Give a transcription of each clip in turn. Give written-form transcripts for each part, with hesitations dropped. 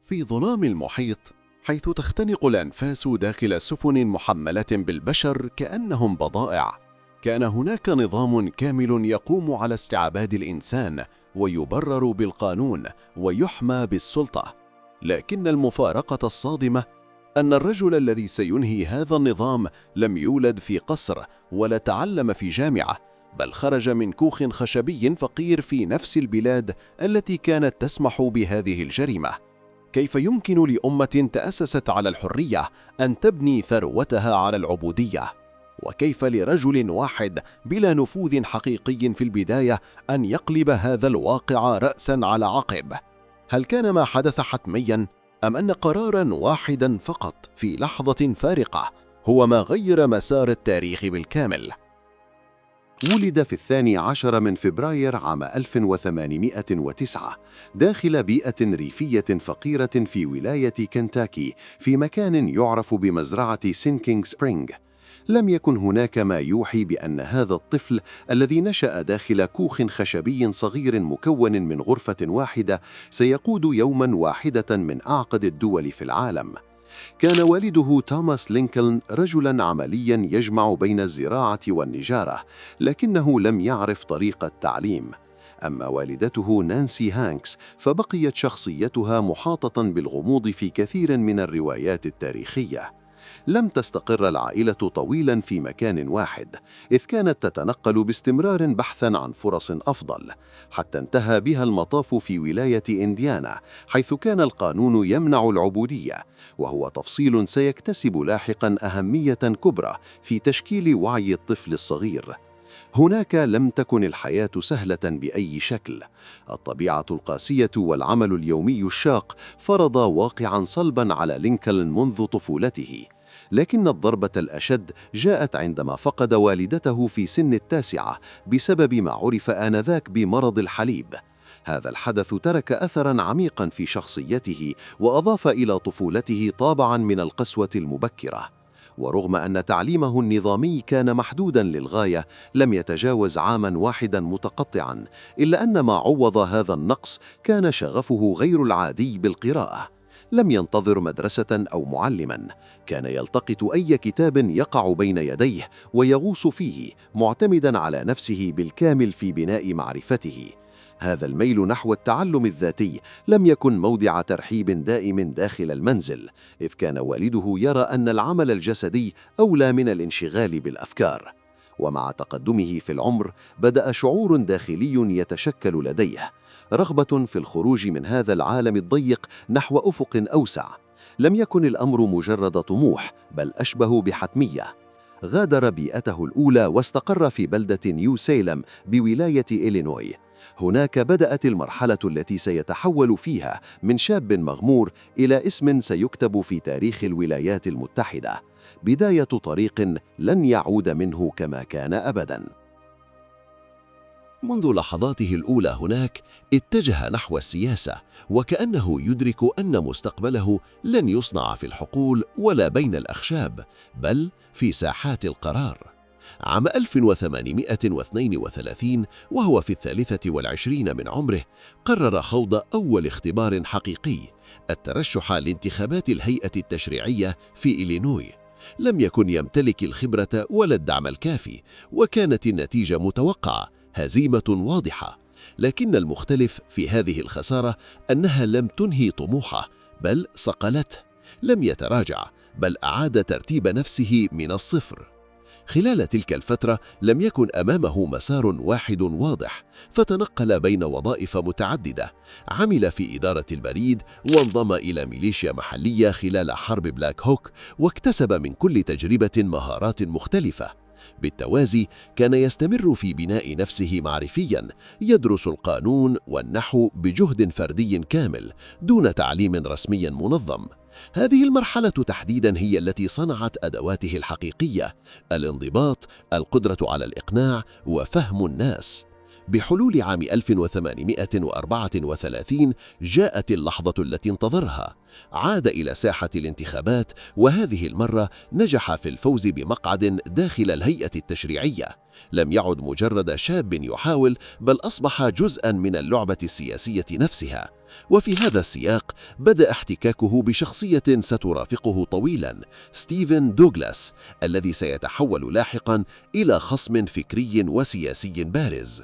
في ظلام المحيط، حيث تختنق الأنفاس داخل سفن محملة بالبشر كأنهم بضائع، كان هناك نظام كامل يقوم على استعباد الإنسان ويبرر بالقانون ويحمى بالسلطة. لكن المفارقة الصادمة أن الرجل الذي سينهي هذا النظام لم يولد في قصر ولا تعلم في جامعة، بل خرج من كوخ خشبي فقير في نفس البلاد التي كانت تسمح بهذه الجريمة. كيف يمكن لأمة تأسست على الحرية أن تبني ثروتها على العبودية؟ وكيف لرجل واحد بلا نفوذ حقيقي في البداية أن يقلب هذا الواقع رأسا على عقب؟ هل كان ما حدث حتميا، أم أن قرارا واحدا فقط في لحظة فارقة هو ما غير مسار التاريخ بالكامل؟ ولد في 12 من فبراير عام 1809 داخل بيئة ريفية فقيرة في ولاية كنتاكي في مكان يعرف بمزرعة سينكينغ سبرينغ. لم يكن هناك ما يوحي بأن هذا الطفل الذي نشأ داخل كوخ خشبي صغير مكون من غرفة واحدة سيقود يوما واحدة من أعقد الدول في العالم. كان والده توماس لينكولن رجلا عمليا يجمع بين الزراعة والنجارة، لكنه لم يعرف طريق التعليم. أما والدته نانسي هانكس فبقيت شخصيتها محاطة بالغموض في كثير من الروايات التاريخية. لم تستقر العائلة طويلا في مكان واحد، إذ كانت تتنقل باستمرار بحثا عن فرص أفضل، حتى انتهى بها المطاف في ولاية إنديانا، حيث كان القانون يمنع العبودية، وهو تفصيل سيكتسب لاحقا أهمية كبرى في تشكيل وعي الطفل الصغير. هناك لم تكن الحياة سهلة بأي شكل. الطبيعة القاسية والعمل اليومي الشاق فرض واقعا صلبا على لينكولن منذ طفولته. لكن الضربة الأشد جاءت عندما فقد والدته في سن 9 بسبب ما عرف آنذاك بمرض الحليب. هذا الحدث ترك أثرا عميقا في شخصيته وأضاف إلى طفولته طابعا من القسوة المبكرة. ورغم أن تعليمه النظامي كان محدودا للغاية، لم يتجاوز عاما واحدا متقطعا، إلا أن ما عوض هذا النقص كان شغفه غير العادي بالقراءة. لم ينتظر مدرسة أو معلما، كان يلتقط أي كتاب يقع بين يديه ويغوص فيه، معتمدا على نفسه بالكامل في بناء معرفته. هذا الميل نحو التعلم الذاتي لم يكن موضع ترحيب دائم داخل المنزل، إذ كان والده يرى أن العمل الجسدي أولى من الانشغال بالأفكار. ومع تقدمه في العمر بدأ شعور داخلي يتشكل لديه، رغبة في الخروج من هذا العالم الضيق نحو أفق أوسع. لم يكن الأمر مجرد طموح، بل أشبه بحتمية. غادر بيئته الأولى واستقر في بلدة نيو سيلم بولاية إلينوي. هناك بدأت المرحلة التي سيتحول فيها من شاب مغمور إلى اسم سيكتب في تاريخ الولايات المتحدة، بداية طريق لن يعود منه كما كان أبداً. منذ لحظاته الأولى هناك اتجه نحو السياسة، وكأنه يدرك أن مستقبله لن يصنع في الحقول ولا بين الأخشاب، بل في ساحات القرار. عام 1832 وهو في 23 من عمره قرر خوض أول اختبار حقيقي، الترشح لانتخابات الهيئة التشريعية في إلينوي. لم يكن يمتلك الخبرة ولا الدعم الكافي، وكانت النتيجة متوقعة، هزيمة واضحة. لكن المختلف في هذه الخسارة أنها لم تنهي طموحه، بل صقلته. لم يتراجع، بل أعاد ترتيب نفسه من الصفر. خلال تلك الفترة لم يكن أمامه مسار واحد واضح، فتنقل بين وظائف متعددة. عمل في إدارة البريد، وانضم إلى ميليشيا محلية خلال حرب بلاك هوك، واكتسب من كل تجربة مهارات مختلفة. بالتوازي كان يستمر في بناء نفسه معرفياً، يدرس القانون والنحو بجهد فردي كامل دون تعليم رسمي منظم. هذه المرحلة تحديداً هي التي صنعت أدواته الحقيقية: الانضباط، القدرة على الإقناع، وفهم الناس. بحلول عام 1834 جاءت اللحظة التي انتظرها. عاد إلى ساحة الانتخابات، وهذه المرة نجح في الفوز بمقعد داخل الهيئة التشريعية. لم يعد مجرد شاب يحاول، بل أصبح جزءاً من اللعبة السياسية نفسها. وفي هذا السياق بدأ احتكاكه بشخصية سترافقه طويلاً، ستيفن دوغلاس، الذي سيتحول لاحقاً إلى خصم فكري وسياسي بارز.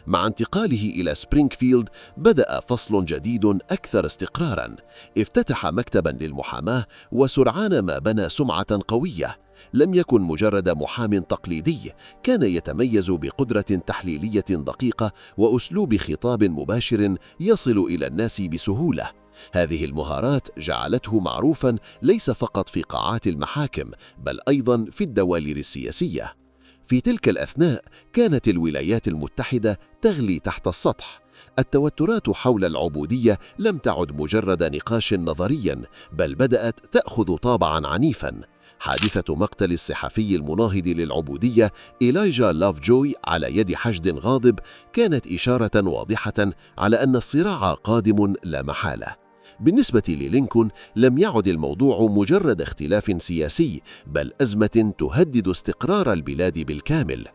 مع انتقاله إلى سبرينغفيلد بدأ فصل جديد أكثر استقراراً. افتتح مكتباً للمحاماة، وسرعان ما بنى سمعة قوية. لم يكن مجرد محام تقليدي، كان يتميز بقدرة تحليلية دقيقة وأسلوب خطاب مباشر يصل إلى الناس بسهولة. هذه المهارات جعلته معروفاً ليس فقط في قاعات المحاكم، بل أيضاً في الدوائر السياسية. في تلك الأثناء كانت الولايات المتحدة تغلي تحت السطح. التوترات حول العبودية لم تعد مجرد نقاش نظريا، بل بدأت تأخذ طابعا عنيفا. حادثة مقتل الصحفي المناهض للعبودية إيلايجا لوفجوي على يد حشد غاضب كانت إشارة واضحة على أن الصراع قادم لا محالة. بالنسبة للينكولن لم يعد الموضوع مجرد اختلاف سياسي، بل أزمة تهدد استقرار البلاد بالكامل.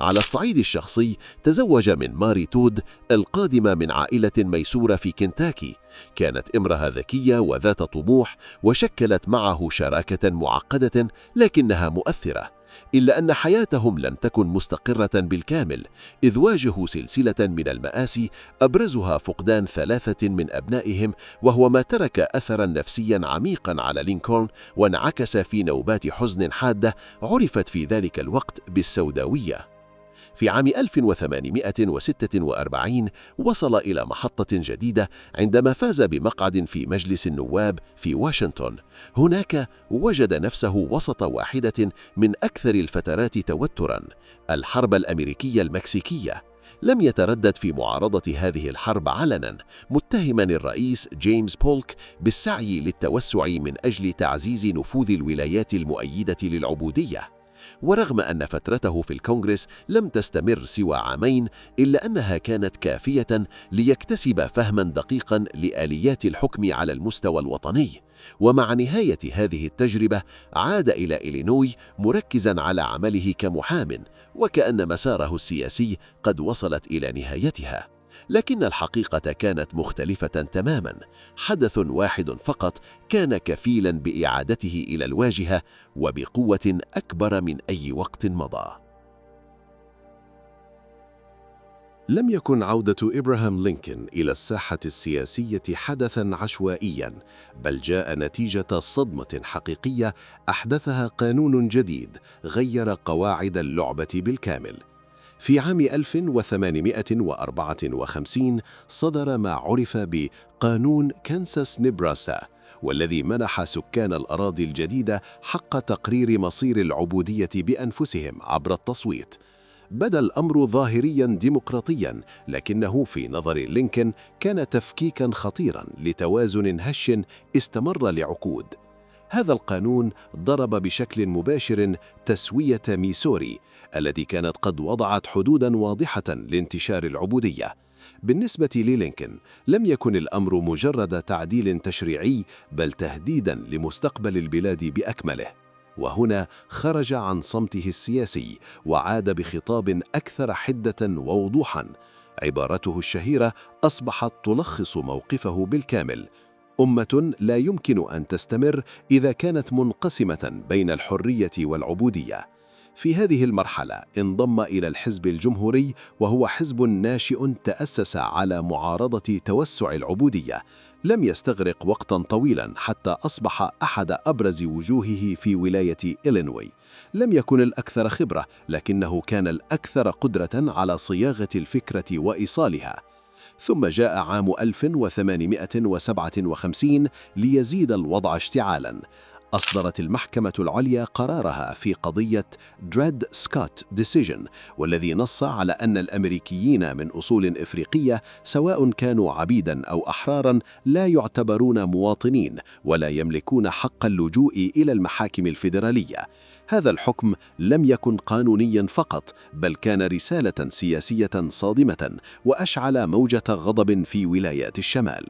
على الصعيد الشخصي، تزوج من ماري تود القادمة من عائلة ميسورة في كنتاكي. كانت امرأة ذكية وذات طموح، وشكلت معه شراكة معقدة لكنها مؤثرة. إلا أن حياتهم لم تكن مستقرة بالكامل، إذ واجهوا سلسلة من المآسي، أبرزها فقدان 3 من أبنائهم، وهو ما ترك أثراً نفسياً عميقاً على لينكولن، وانعكس في نوبات حزن حادة عرفت في ذلك الوقت بالسوداوية. في عام 1846 وصل إلى محطة جديدة عندما فاز بمقعد في مجلس النواب في واشنطن. هناك وجد نفسه وسط واحدة من أكثر الفترات توتراً، الحرب الأمريكية المكسيكية. لم يتردد في معارضة هذه الحرب علناً، متهماً الرئيس جيمس بولك بالسعي للتوسع من أجل تعزيز نفوذ الولايات المؤيدة للعبودية. ورغم أن فترته في الكونغرس لم تستمر سوى عامين، إلا أنها كانت كافية ليكتسب فهماً دقيقاً لآليات الحكم على المستوى الوطني. ومع نهاية هذه التجربة عاد إلى إلينوي مركزاً على عمله كمحام، وكأن مساره السياسي قد وصلت إلى نهايتها. لكن الحقيقة كانت مختلفة تماماً. حدث واحد فقط كان كفيلاً بإعادته إلى الواجهة، وبقوة أكبر من أي وقت مضى. لم يكن عودة إبراهام لينكولن إلى الساحة السياسية حدثاً عشوائياً، بل جاء نتيجة صدمة حقيقية أحدثها قانون جديد غير قواعد اللعبة بالكامل. في عام 1854 صدر ما عرف بقانون كانساس نبراسا، والذي منح سكان الأراضي الجديدة حق تقرير مصير العبودية بأنفسهم عبر التصويت. بدا الأمر ظاهرياً ديمقراطياً، لكنه في نظر لينكولن كان تفكيكاً خطيراً لتوازن هش استمر لعقود. هذا القانون ضرب بشكل مباشر تسوية ميسوري التي كانت قد وضعت حدوداً واضحة لانتشار العبودية. بالنسبة للينكولن لم يكن الأمر مجرد تعديل تشريعي، بل تهديداً لمستقبل البلاد بأكمله. وهنا خرج عن صمته السياسي وعاد بخطاب أكثر حدة ووضوحاً. عبارته الشهيرة أصبحت تلخص موقفه بالكامل: أمة لا يمكن أن تستمر إذا كانت منقسمة بين الحرية والعبودية. في هذه المرحلة انضم إلى الحزب الجمهوري، وهو حزب ناشئ تأسس على معارضة توسع العبودية. لم يستغرق وقتاً طويلاً حتى أصبح أحد أبرز وجوهه في ولاية إلينوي. لم يكن الأكثر خبرة، لكنه كان الأكثر قدرة على صياغة الفكرة وإيصالها. ثم جاء عام 1857 ليزيد الوضع اشتعالاً. أصدرت المحكمة العليا قرارها في قضية دريد سكوت ديسيجن، والذي نص على أن الأمريكيين من أصول إفريقية سواء كانوا عبيداً أو أحراراً لا يعتبرون مواطنين ولا يملكون حق اللجوء إلى المحاكم الفيدرالية. هذا الحكم لم يكن قانونياً فقط، بل كان رسالة سياسية صادمة وأشعل موجة غضب في ولايات الشمال.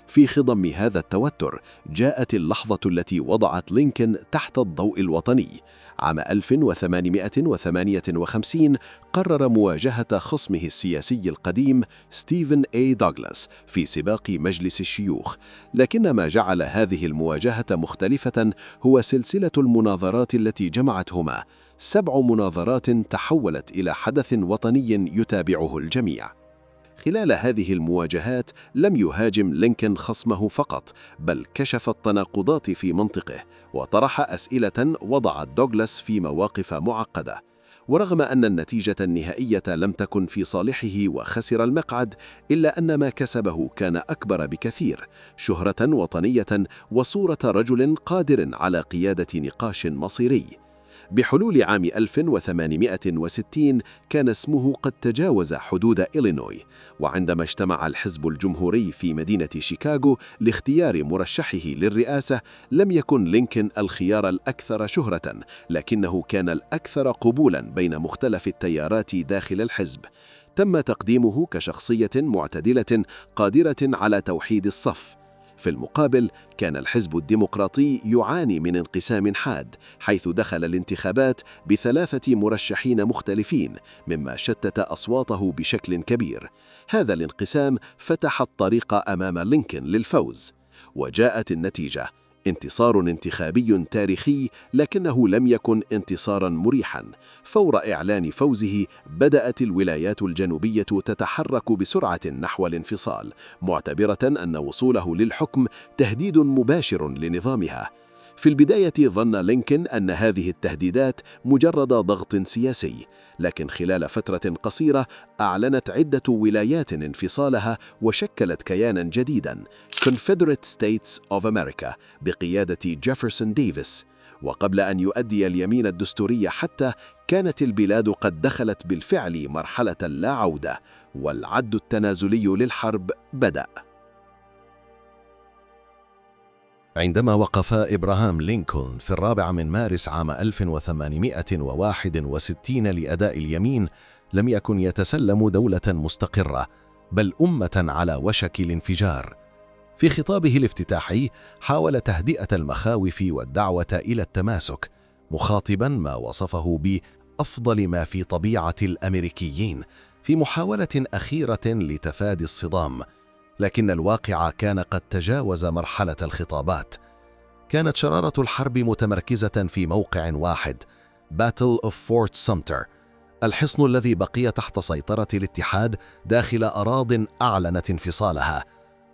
في خضم هذا التوتر جاءت اللحظة التي وضعت لينكولن تحت الضوء الوطني. عام 1858 قرر مواجهة خصمه السياسي القديم ستيفن أي دوغلاس في سباق مجلس الشيوخ، لكن ما جعل هذه المواجهة مختلفة هو سلسلة المناظرات التي جمعتهما، 7 مناظرات تحولت إلى حدث وطني يتابعه الجميع. خلال هذه المواجهات لم يهاجم لينكولن خصمه فقط، بل كشف التناقضات في منطقه وطرح أسئلة وضعت دوغلاس في مواقف معقدة. ورغم أن النتيجة النهائية لم تكن في صالحه وخسر المقعد، إلا أن ما كسبه كان أكبر بكثير: شهرة وطنية وصورة رجل قادر على قيادة نقاش مصيري. بحلول عام 1860 كان اسمه قد تجاوز حدود إلينوي، وعندما اجتمع الحزب الجمهوري في مدينة شيكاغو لاختيار مرشحه للرئاسة، لم يكن لينكولن الخيار الأكثر شهرة، لكنه كان الأكثر قبولاً بين مختلف التيارات داخل الحزب. تم تقديمه كشخصية معتدلة قادرة على توحيد الصف. في المقابل كان الحزب الديمقراطي يعاني من انقسام حاد، حيث دخل الانتخابات ب3 مرشحين مختلفين، مما شتت أصواته بشكل كبير. هذا الانقسام فتح الطريق أمام لينكولن للفوز، وجاءت النتيجة: انتصار انتخابي تاريخي، لكنه لم يكن انتصاراً مريحاً. فور إعلان فوزه بدأت الولايات الجنوبية تتحرك بسرعة نحو الانفصال، معتبرة أن وصوله للحكم تهديد مباشر لنظامها. في البداية ظن لينكولن أن هذه التهديدات مجرد ضغط سياسي، لكن خلال فترة قصيرة أعلنت عدة ولايات انفصالها وشكلت كياناً جديداً، Confederate States of America، بقيادة جيفرسون ديفيس. وقبل أن يؤدي اليمين الدستوري حتى، كانت البلاد قد دخلت بالفعل مرحلة لا عودة، والعد التنازلي للحرب بدأ. عندما وقف إبراهام لينكولن في 4 مارس عام 1861 لأداء اليمين، لم يكن يتسلم دولة مستقرة، بل أمة على وشك الانفجار. في خطابه الافتتاحي حاول تهدئة المخاوف والدعوة إلى التماسك، مخاطبا ما وصفه بأفضل ما في طبيعة الأمريكيين في محاولة أخيرة لتفادي الصدام. لكن الواقع كان قد تجاوز مرحلة الخطابات. كانت شرارة الحرب متمركزة في موقع واحد: Battle of Fort Sumter، الحصن الذي بقي تحت سيطرة الاتحاد داخل أراضٍ أعلنت انفصالها.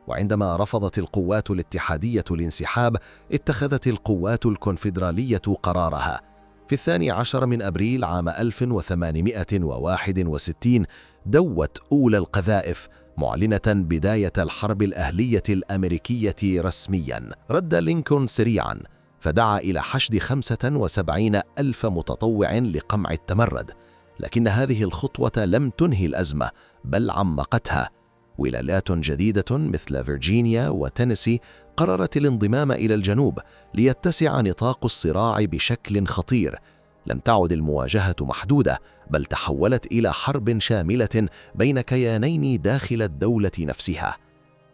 وعندما رفضت القوات الاتحادية الانسحاب، اتخذت القوات الكونفدرالية قرارها. في 12 أبريل عام 1861 دوت أولى القذائف، معلنة بداية الحرب الأهلية الأمريكية رسمياً. رد لينكولن سريعاً، فدعا إلى حشد 75,000 متطوع لقمع التمرد، لكن هذه الخطوة لم تنهي الأزمة، بل عمقتها. ولايات جديدة مثل فيرجينيا وتينيسي قررت الانضمام إلى الجنوب ليتسع نطاق الصراع بشكل خطير. لم تعد المواجهة محدودة، بل تحولت إلى حرب شاملة بين كيانين داخل الدولة نفسها.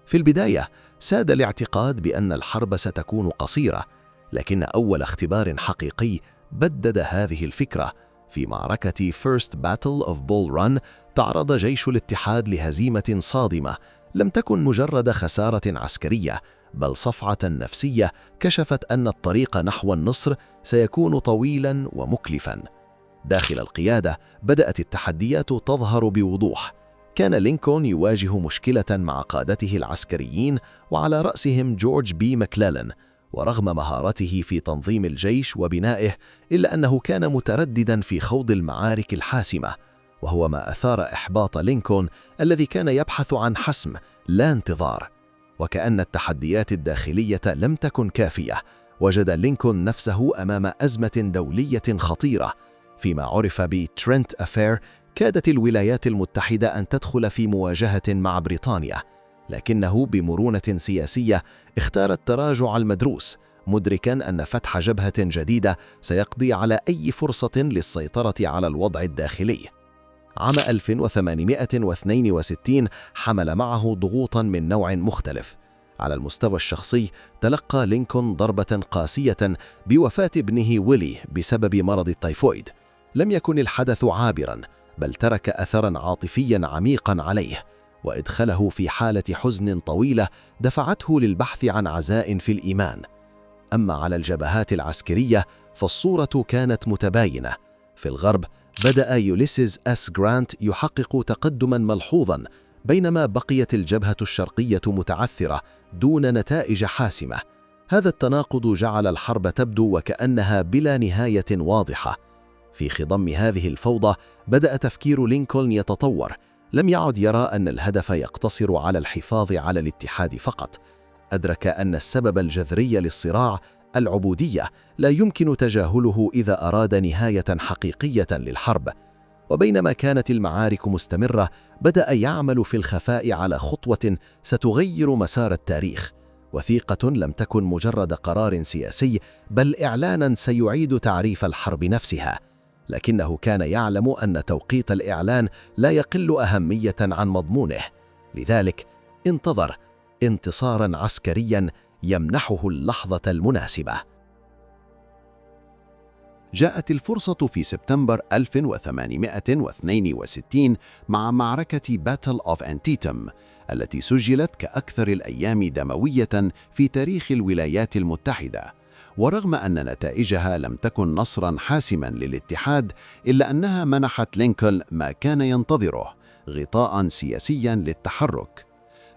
في البداية ساد الاعتقاد بأن الحرب ستكون قصيرة، لكن أول اختبار حقيقي بدد هذه الفكرة. في معركة First Battle of Bull Run تعرض جيش الاتحاد لهزيمة صادمة، لم تكن مجرد خسارة عسكرية، بل صفعة نفسية كشفت أن الطريق نحو النصر سيكون طويلاً ومكلفاً. داخل القيادة بدأت التحديات تظهر بوضوح. كان لينكولن يواجه مشكلة مع قادته العسكريين، وعلى رأسهم جورج بي مكليلان. ورغم مهارته في تنظيم الجيش وبنائه، إلا أنه كان متردداً في خوض المعارك الحاسمة، وهو ما أثار إحباط لينكولن الذي كان يبحث عن حسم لا انتظار. وكأن التحديات الداخلية لم تكن كافية، وجد لينكولن نفسه أمام أزمة دولية خطيرة. فيما عرف بترنت أفير، كادت الولايات المتحدة أن تدخل في مواجهة مع بريطانيا، لكنه بمرونة سياسية اختار التراجع المدروس، مدركاً أن فتح جبهة جديدة سيقضي على أي فرصة للسيطرة على الوضع الداخلي. عام 1862 حمل معه ضغوطاً من نوع مختلف. على المستوى الشخصي، تلقى لينكولن ضربة قاسية بوفاة ابنه ويلي بسبب مرض التيفويد. لم يكن الحدث عابراً، بل ترك أثراً عاطفياً عميقاً عليه، وإدخله في حالة حزن طويلة دفعته للبحث عن عزاء في الإيمان. أما على الجبهات العسكرية فالصورة كانت متباينة. في الغرب بدأ يوليسيس اس جرانت يحقق تقدماً ملحوظاً، بينما بقيت الجبهة الشرقية متعثرة دون نتائج حاسمة. هذا التناقض جعل الحرب تبدو وكأنها بلا نهاية واضحة. في خضم هذه الفوضى بدأ تفكير لينكولن يتطور. لم يعد يرى أن الهدف يقتصر على الحفاظ على الاتحاد فقط. أدرك أن السبب الجذري للصراع، العبودية، لا يمكن تجاهله إذا أراد نهاية حقيقية للحرب. وبينما كانت المعارك مستمرة، بدأ يعمل في الخفاء على خطوة ستغير مسار التاريخ. وثيقة لم تكن مجرد قرار سياسي، بل إعلانا سيعيد تعريف الحرب نفسها. لكنه كان يعلم أن توقيت الإعلان لا يقل أهمية عن مضمونه. لذلك انتظر انتصاراً عسكرياً يمنحه اللحظة المناسبة. جاءت الفرصة في سبتمبر 1862 مع معركة باتل أوف أنتيتم، التي سجلت كأكثر الأيام دموية في تاريخ الولايات المتحدة. ورغم أن نتائجها لم تكن نصراً حاسماً للاتحاد، إلا أنها منحت لينكولن ما كان ينتظره: غطاءً سياسياً للتحرك.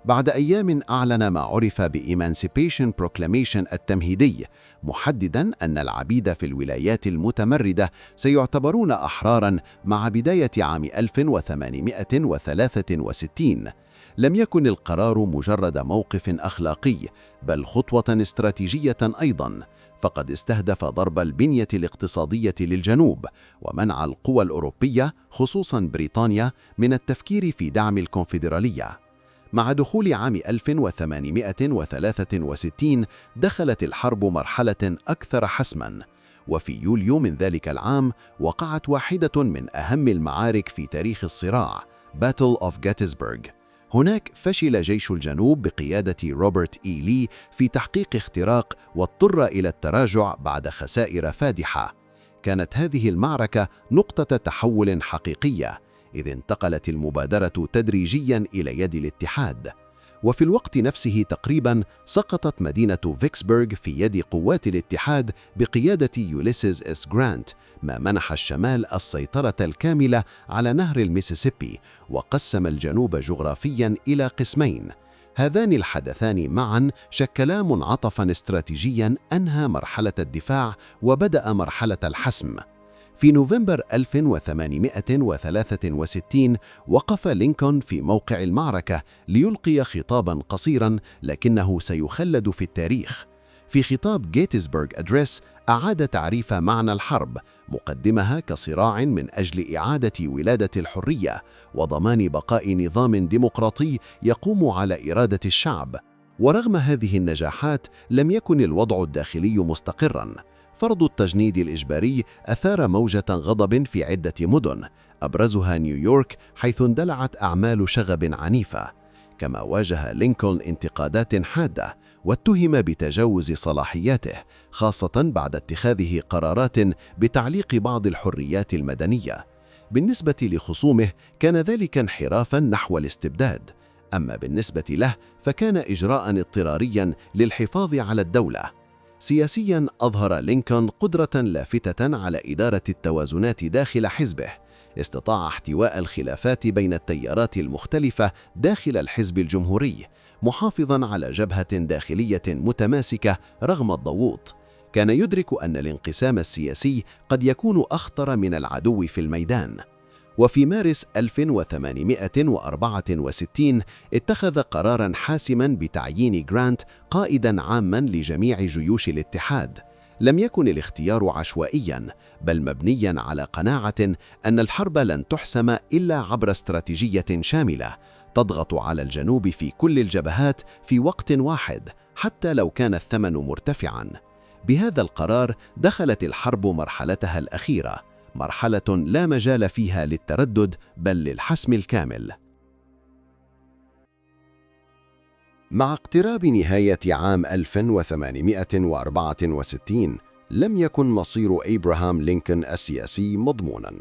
بعد أيام أعلن ما عرف بإيمانسيبيشن بروكلاميشن التمهيدي، محدداً أن العبيد في الولايات المتمردة سيعتبرون أحراراً مع بداية عام 1863. لم يكن القرار مجرد موقف أخلاقي، بل خطوة استراتيجية أيضاً، فقد استهدف ضرب البنية الاقتصادية للجنوب، ومنع القوى الأوروبية خصوصاً بريطانيا من التفكير في دعم الكونفدرالية. مع دخول عام 1863 دخلت الحرب مرحلة أكثر حسماً، وفي يوليو من ذلك العام وقعت واحدة من أهم المعارك في تاريخ الصراع، باتل أوف جاتسبرغ. هناك فشل جيش الجنوب بقيادة روبرت إي لي في تحقيق اختراق، واضطر إلى التراجع بعد خسائر فادحة. كانت هذه المعركة نقطة تحول حقيقية، إذ انتقلت المبادرة تدريجياً إلى يد الاتحاد. وفي الوقت نفسه تقريباً سقطت مدينة فيكسبرغ في يد قوات الاتحاد بقيادة يوليسيس اس جرانت، ما منح الشمال السيطرة الكاملة على نهر الميسيسيبي، وقسم الجنوب جغرافياً إلى قسمين. هذان الحدثان معاً شكلا منعطفاً استراتيجياً أنهى مرحلة الدفاع وبدأ مرحلة الحسم. في نوفمبر 1863 وقف لينكولن في موقع المعركة ليلقي خطاباً قصيراً لكنه سيخلد في التاريخ. في خطاب جيتسبرغ أدريس أعاد تعريف معنى الحرب، مقدمها كصراع من أجل إعادة ولادة الحرية وضمان بقاء نظام ديمقراطي يقوم على إرادة الشعب. ورغم هذه النجاحات لم يكن الوضع الداخلي مستقراً. فرض التجنيد الإجباري أثار موجة غضب في عدة مدن، أبرزها نيويورك، حيث اندلعت أعمال شغب عنيفة. كما واجه لينكولن انتقادات حادة، واتهم بتجاوز صلاحياته، خاصة بعد اتخاذه قرارات بتعليق بعض الحريات المدنية. بالنسبة لخصومه كان ذلك انحرافاً نحو الاستبداد، أما بالنسبة له فكان إجراء اضطرارياً للحفاظ على الدولة. سياسياً أظهر لينكولن قدرة لافتة على إدارة التوازنات داخل حزبه. استطاع احتواء الخلافات بين التيارات المختلفة داخل الحزب الجمهوري، محافظاً على جبهة داخلية متماسكة رغم الضغوط. كان يدرك أن الانقسام السياسي قد يكون أخطر من العدو في الميدان. وفي مارس 1864 اتخذ قراراً حاسماً بتعيين جرانت قائداً عاماً لجميع جيوش الاتحاد. لم يكن الاختيار عشوائياً، بل مبنياً على قناعة أن الحرب لن تحسم إلا عبر استراتيجية شاملة تضغط على الجنوب في كل الجبهات في وقت واحد، حتى لو كان الثمن مرتفعاً. بهذا القرار دخلت الحرب مرحلتها الأخيرة، مرحلة لا مجال فيها للتردد بل للحسم الكامل. مع اقتراب نهاية عام 1864 لم يكن مصير إبراهام لينكولن السياسي مضموناً.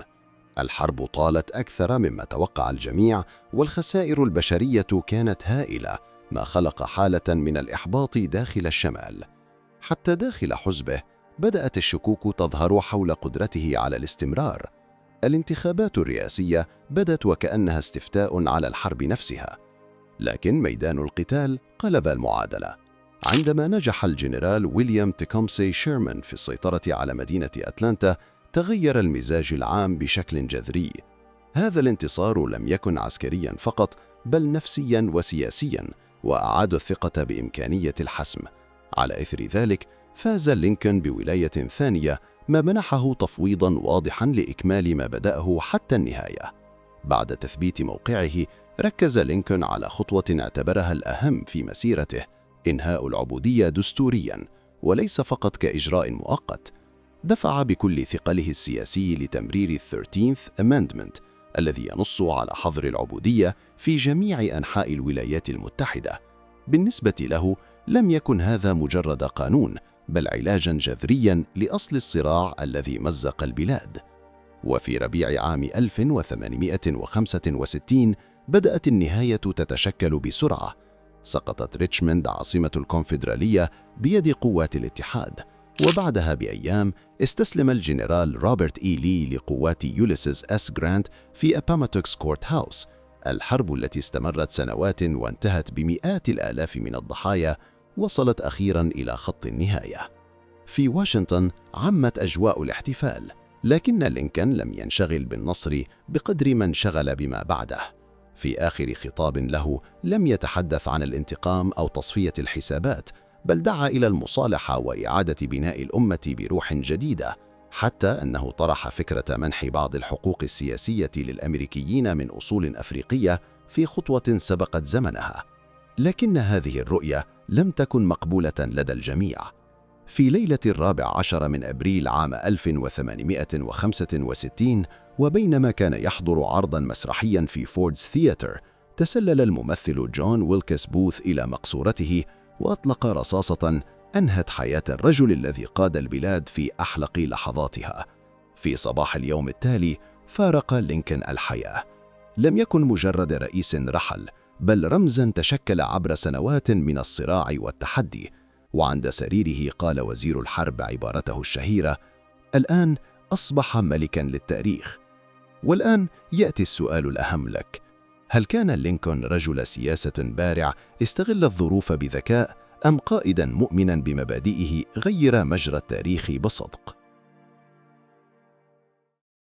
الحرب طالت أكثر مما توقع الجميع، والخسائر البشرية كانت هائلة، ما خلق حالة من الإحباط داخل الشمال. حتى داخل حزبه بدأت الشكوك تظهر حول قدرته على الاستمرار. الانتخابات الرئاسية بدت وكأنها استفتاء على الحرب نفسها، لكن ميدان القتال قلب المعادلة. عندما نجح الجنرال ويليام تيكومسي شيرمان في السيطرة على مدينة أتلانتا، تغير المزاج العام بشكل جذري. هذا الانتصار لم يكن عسكريا فقط، بل نفسيا وسياسيا، وأعاد الثقة بإمكانية الحسم. على إثر ذلك فاز لينكولن بولاية ثانية، ما منحه تفويضا واضحا لإكمال ما بدأه حتى النهاية. بعد تثبيت موقعه، ركز لينكولن على خطوة اعتبرها الأهم في مسيرته: إنهاء العبودية دستوريا، وليس فقط كإجراء مؤقت. دفع بكل ثقله السياسي لتمرير 13th Amendment الذي ينص على حظر العبودية في جميع أنحاء الولايات المتحدة. بالنسبة له لم يكن هذا مجرد قانون، بل علاجاً جذرياً لأصل الصراع الذي مزق البلاد. وفي ربيع عام 1865 بدأت النهاية تتشكل بسرعة. سقطت ريتشموند عاصمة الكونفدرالية بيد قوات الاتحاد، وبعدها بأيام استسلم الجنرال روبرت إي لي لقوات يوليسيس إس جرانت في أباماتوكس كورت هاوس. الحرب التي استمرت سنوات وانتهت بمئات الآلاف من الضحايا وصلت أخيراً إلى خط النهاية. في واشنطن عمت أجواء الاحتفال، لكن لينكولن لم ينشغل بالنصر بقدر ما انشغل بما بعده. في آخر خطاب له لم يتحدث عن الانتقام أو تصفية الحسابات، بل دعا إلى المصالحة وإعادة بناء الأمة بروح جديدة، حتى أنه طرح فكرة منح بعض الحقوق السياسية للأمريكيين من أصول أفريقية في خطوة سبقت زمنها. لكن هذه الرؤية لم تكن مقبولة لدى الجميع. في ليلة 14 من أبريل عام 1865، وبينما كان يحضر عرضاً مسرحياً في فوردز ثياتر، تسلل الممثل جون ويلكس بوث إلى مقصورته وأطلق رصاصة أنهت حياة الرجل الذي قاد البلاد في أحلق لحظاتها. في صباح اليوم التالي فارق لينكولن الحياة. لم يكن مجرد رئيس رحل، بل رمزاً تشكل عبر سنوات من الصراع والتحدي. وعند سريره قال وزير الحرب عبارته الشهيرة: الآن أصبح ملكاً للتاريخ. والآن يأتي السؤال الأهم لك: هل كان لينكولن رجل سياسة بارع استغل الظروف بذكاء، أم قائداً مؤمناً بمبادئه غير مجرى التاريخ بصدق؟